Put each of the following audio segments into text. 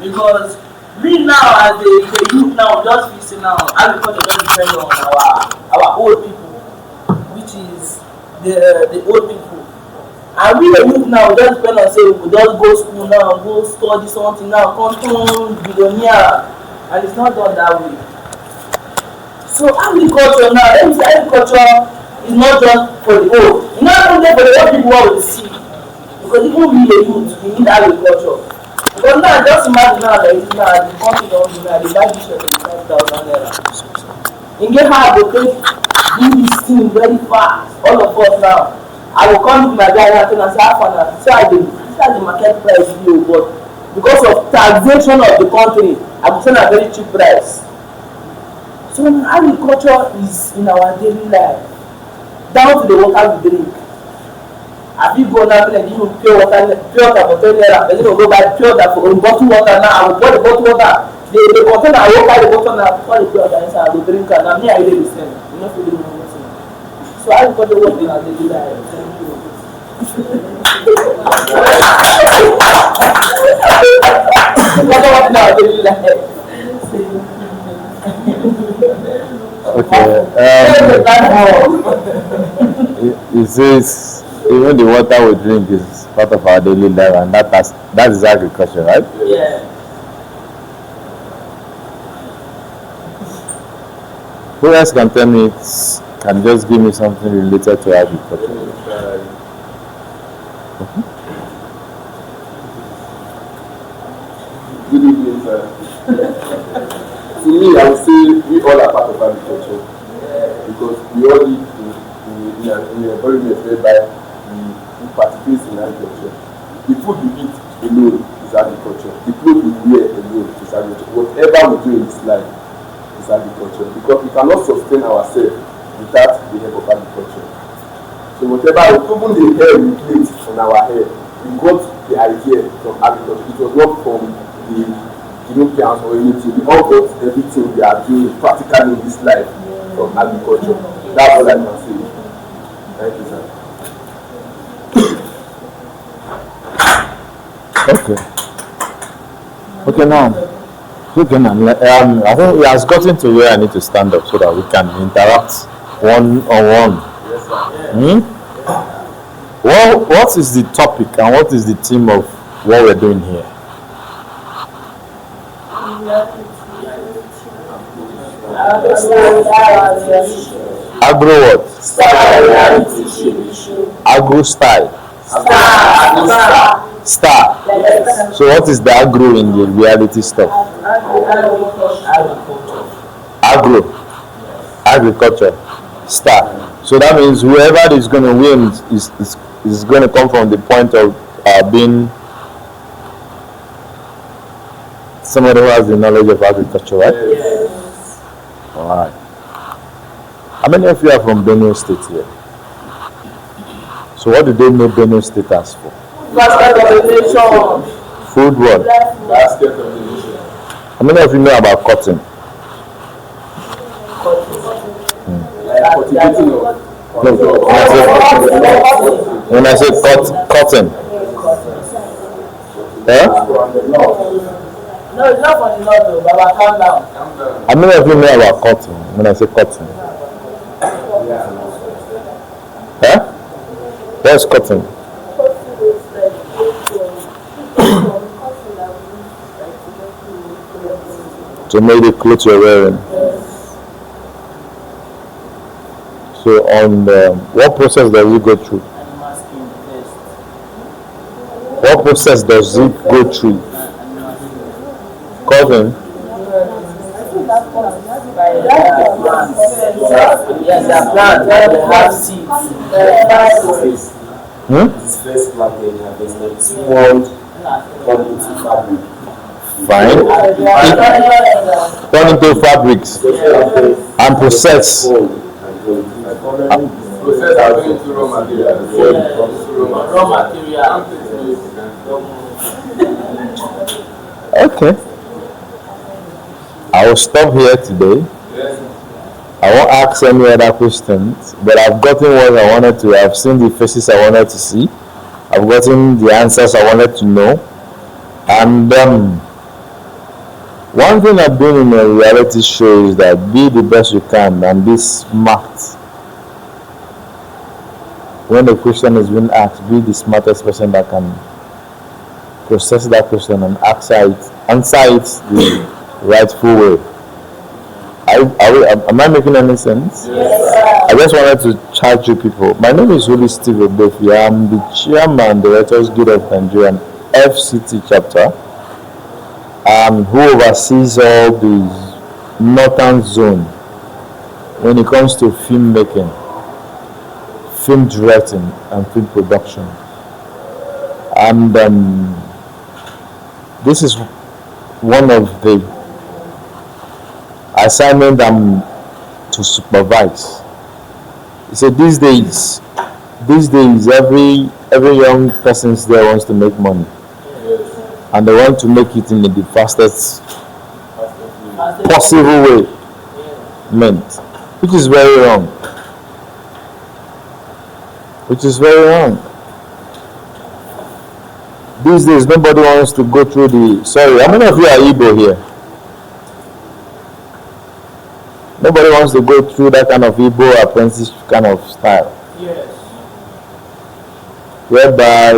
Because we now as the youth now just facing now agriculture just depend on our old people, which is the old people. And we the youth now just depend on say we just go school now, go study something now, come turn billionaire, and it's not done that way. So agriculture now, let me say agriculture is not just for the old. It's not only for the old people what we see. Because even we the youth, we need agriculture. Because now just imagine now that it's now the country don't do now, they buy this for 25,000 naira. In get how I go take do this thing very fast. All of us now. I will come with my guy and say, how far now? So I did the market price view, but because of taxation of the country, I will sell a very cheap price. So agriculture is in our daily life, down to the water we drink. Have you go now and give you pure water for 10 naira, and then you go buy pure water for bottled water now. I will pour the bottled water. The container I will carry the bottle now, pour the pure water inside, I will drink it. Now me I really the same. You know feeling nothing. So agriculture work in our daily life. Thank you. Okay. It says even the water we drink is part of our daily life, and that is agriculture, right? Yeah. Who else can tell me? Can just give me something related to agriculture? Good evening, sir. To me, I would say we all are part of agriculture because we all live in an environment whereby we participate in agriculture. The food we eat alone is agriculture. The clothes we wear alone is agriculture. Whatever we do in this life is agriculture because we cannot sustain ourselves without the help of agriculture. So whatever, even the hair we plait on our hair, we got the idea from agriculture. It was not from the Europeans or anything. We all got everything we are doing practically in this life from agriculture. That's all I can say. Thank you, sir. Okay, now. I think he has gotten to where I need to stand up so that we can interact one-on-one. Yes, sir. Well, what is the topic and what is the theme of what we're doing here? Agro what? Agro style. Star. So what is the agro in the reality stuff? Agriculture. Star. So that means whoever is going to win is going to come from the point of being somebody who has the knowledge of agriculture, right? Yes. All right. How many of you are from Benue State here? So what do they know Benue State as for? Basket of the nation. Food what? Basket of the nation. How many of you know about cotton? Cultivating of When I say cotton. No, it's not for the Lord, but calm down. How many of you know about cotton when I say cotton? Where's cotton? To make the clothes you're wearing. So on what process does it go through? What process does it go through? Cotton? Yes, the plant, they have seeds. This first plant they harvested spawned into fabric. Fine. Turn into fabrics and process. Process are going to raw material. Raw material. Okay. I will stop here today. Yes. I won't ask any other questions, but I've gotten what I wanted to. I've seen the faces I wanted to see. I've gotten the answers I wanted to know. And One thing I've been in a reality show is that be the best you can and be smart. When a question is being asked, be the smartest person that can process that question and answer it the rightful way. Am I making any sense? Yes. I just wanted to charge you people. My name is Holy Steve Obefi. I'm the chairman and directors guild of Nigerian FCT chapter, who oversees all the Northern Zone when it comes to filmmaking, film directing, and film production. And this is one of the assignment I'm to supervise. He said these days every young person there wants to make money, and they want to make it in the fastest possible way, which is very wrong. These days nobody wants to go through how many of you are Igbo here? Nobody wants to go through that kind of Igbo apprentice kind of style. Yes. Whereby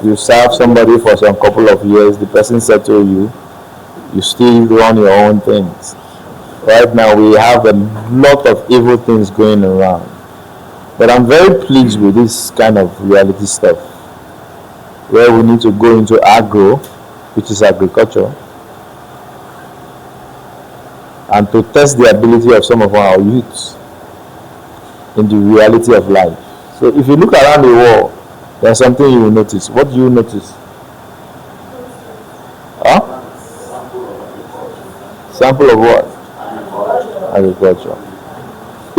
you serve somebody for some couple of years, the person settle you, you still run your own things. Right now we have a lot of evil things going around. But I'm very pleased with this kind of reality stuff, where we need to go into agro, which is agriculture, and to test the ability of some of our youths in the reality of life. So if you look around the world, there's something you will notice. What do you notice? Huh? Sample of what? Agriculture.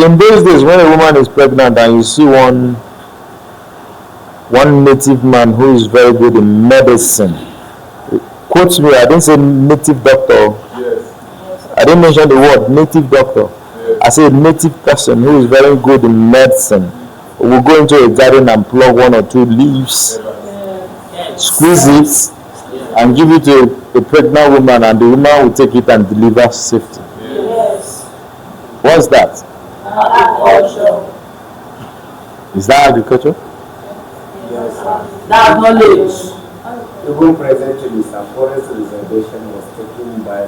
In those days, when a woman is pregnant and you see one native man who is very good in medicine, quote me, I didn't say native doctor. I didn't mention the word native doctor. I said native person who is very good in medicine. We'll go into a garden and plug one or two leaves, squeeze it, and give it to a pregnant woman, and the woman will take it and deliver safety. Yes. What's that? Agriculture. Is that agriculture? Yes. That's knowledge. Even presently, some forest reservation was taken by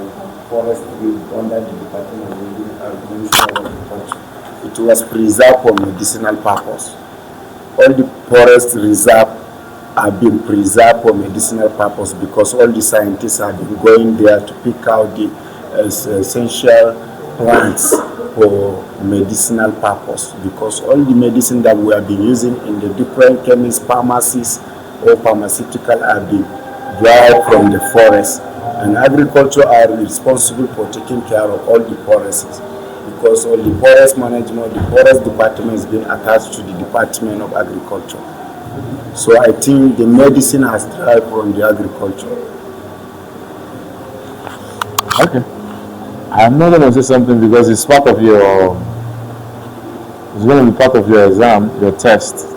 forestry under the Department of Ministry of Agriculture. It was preserved for medicinal purpose. All the forest reserve have been preserved for medicinal purpose because all the scientists have been going there to pick out the essential plants for medicinal purpose, because all the medicine that we have been using in the different chemists, pharmacies, or pharmaceutical have been derived from the forest, and agriculture are responsible for taking care of all the forests, because all the forest management, the forest department is being attached to the Department of Agriculture. So I think the medicine has derived from the agriculture. Okay. I'm not going to say something because it's part of your, it's going to be part of your exam, your test.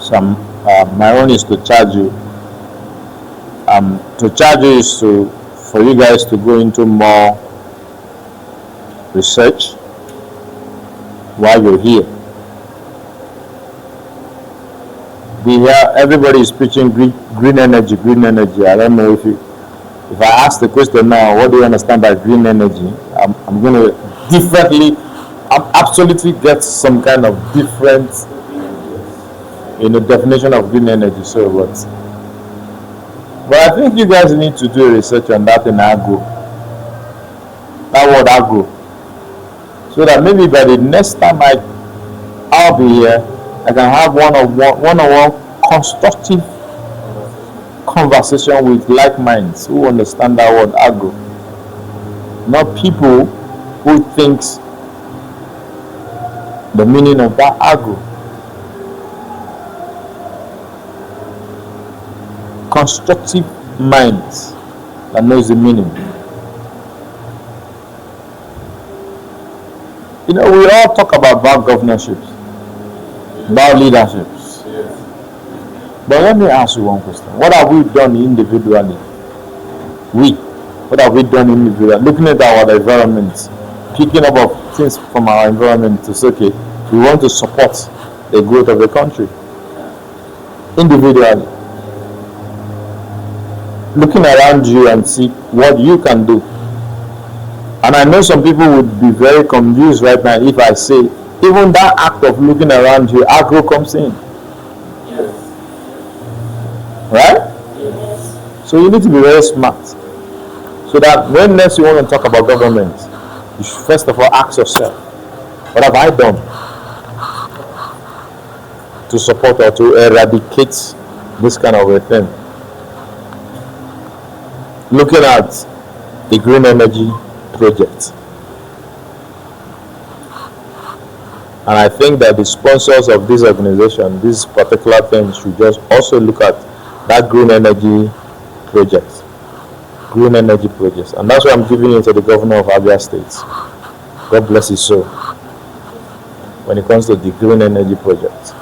So my own is to charge you. To charge you is for you guys to go into more research while you're here. Everybody is preaching green energy. I don't know if I ask the question now, what do you understand by green energy? I'm going to absolutely get some kind of different, definition of green energy. So but I think you guys need to do research on that in agro. That word agro. So that maybe by the next time I'll be here, I can have one-on-one constructive conversation with like minds who understand that word agro. Not people who thinks the meaning of that agro. Constructive minds that knows the meaning. We all talk about bad governorships, bad leaderships. But let me ask you one question. What have we done individually? What have we done individually? Looking at our environment, picking up of things from our environment to say, okay, we want to support the growth of the country. Individually. Looking around you and see what you can do. And I know some people would be very confused right now if I say, even that act of looking around you, agro comes in. Yes. Right? Yes. So you need to be very smart. So that when next you want to talk about government, you should first of all ask yourself, what have I done to support or to eradicate this kind of a thing? Looking at the green energy project. And I think that the sponsors of this organization, this particular thing, should just also look at that green energy project. Green energy projects. And that's why I'm giving it to the governor of Abuja State. God bless his soul. When it comes to the green energy project.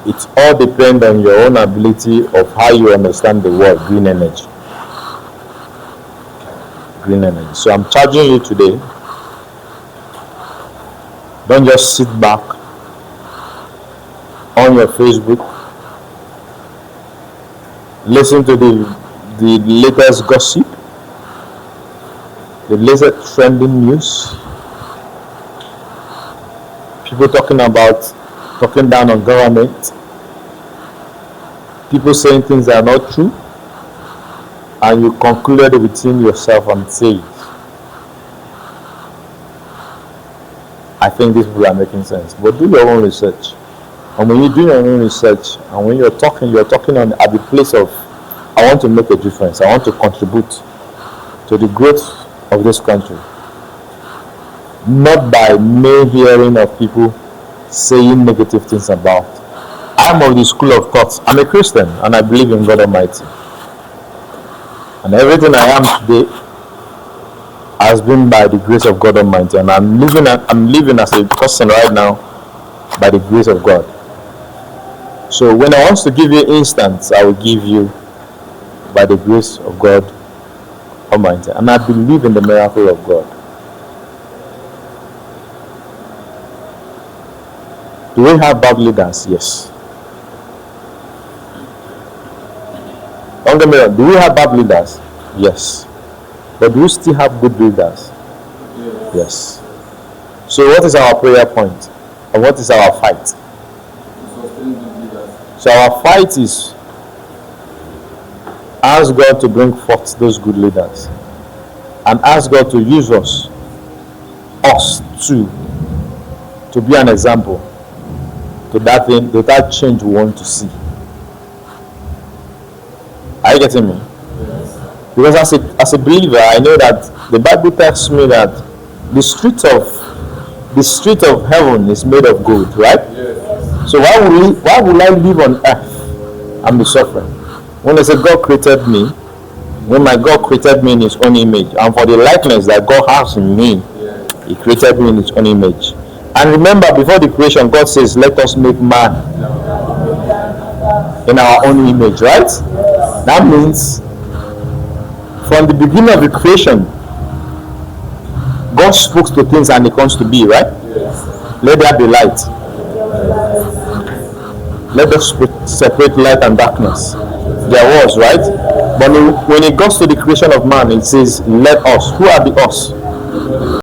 It all depends on your own ability of how you understand the word green energy. Green energy. So I'm charging you today. Don't just sit back on your Facebook, listen to the latest gossip, the latest trending news, people talking down on government, people saying things that are not true, and you conclude within yourself and say, I think these people are making sense. But do your own research. And when you do your own research, and when you're talking on at the place of, I want to make a difference, I want to contribute to the growth of this country. Not by mere hearing of people saying negative things about. I'm of the school of thought. I'm a Christian and I believe in God Almighty. And everything I am today has been by the grace of God Almighty. And I'm living as a person right now by the grace of God. So when I want to give you instance, I will give you by the grace of God Almighty. And I believe in the miracle of God. Do we have bad leaders? Yes. Don't get me wrong. Do we have bad leaders? Yes. But do we still have good leaders? Yes. So what is our prayer point? And what is our fight? So our fight is ask God to bring forth those good leaders. And ask God to use us to be an example to that thing, to that change we want to see. Are you getting me? Yes. Because as a believer, I know that the Bible tells me that the street of heaven is made of gold, right? Yes. So why will I live on earth and be suffering? When they say God created me, when my God created me in his own image, and for the likeness that God has in me, he created me in his own image. And remember, before the creation, God says, let us make man in our own image, right? That means from the beginning of the creation, God spoke to things and it comes to be, right? Let there be light. Let us separate light and darkness. There was, right? But when it goes to the creation of man, it says, let us. Who are the us?